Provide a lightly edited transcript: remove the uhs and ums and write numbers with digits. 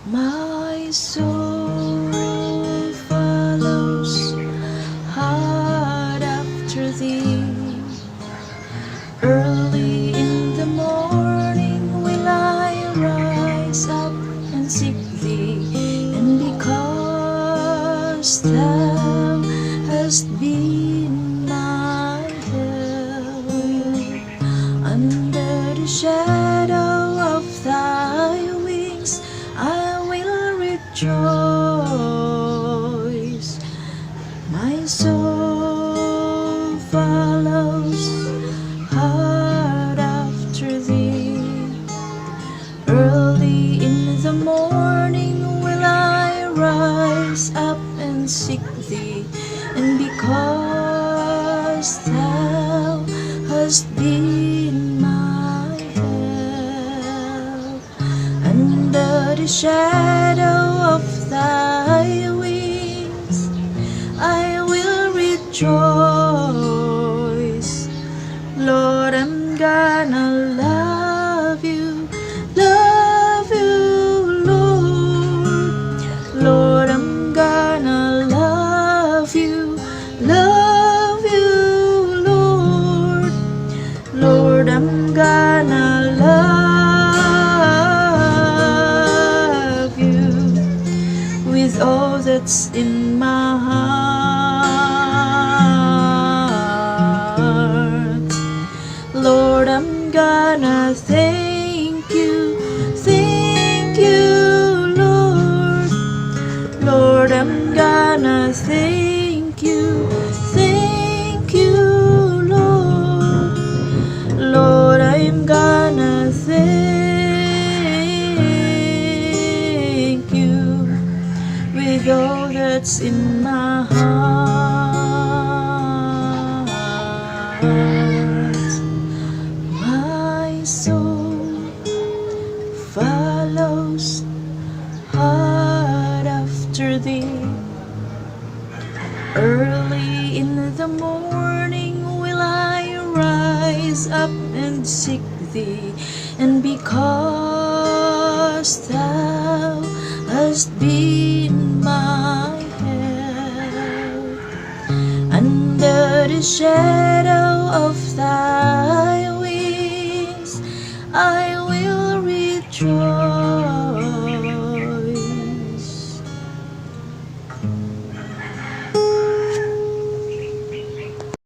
My soul follows hard after thee. Early in the morning will I rise up and seek thee, and because thou hast been my help, under the shadow of thy wings I will rejoice. My soul follows hard after thee. Early in the morning will I rise up and seek thee, and because thou hast been my help, under the shadow of thy wings I will rejoice. Lord, I'm gonna love you, Lord. Lord, I'm gonna love you, Lord. Lord, I'm gonna love you with all that's in my heart. Lord, I'm gonna thank you, Lord. Lord, I'm gonna thank you, Lord. Lord, I'm gonna thank you with all that's in my heart. My soul follows hard after thee. Early in the morning will I rise up and seek thee, and because thou hast been my help, under the shadow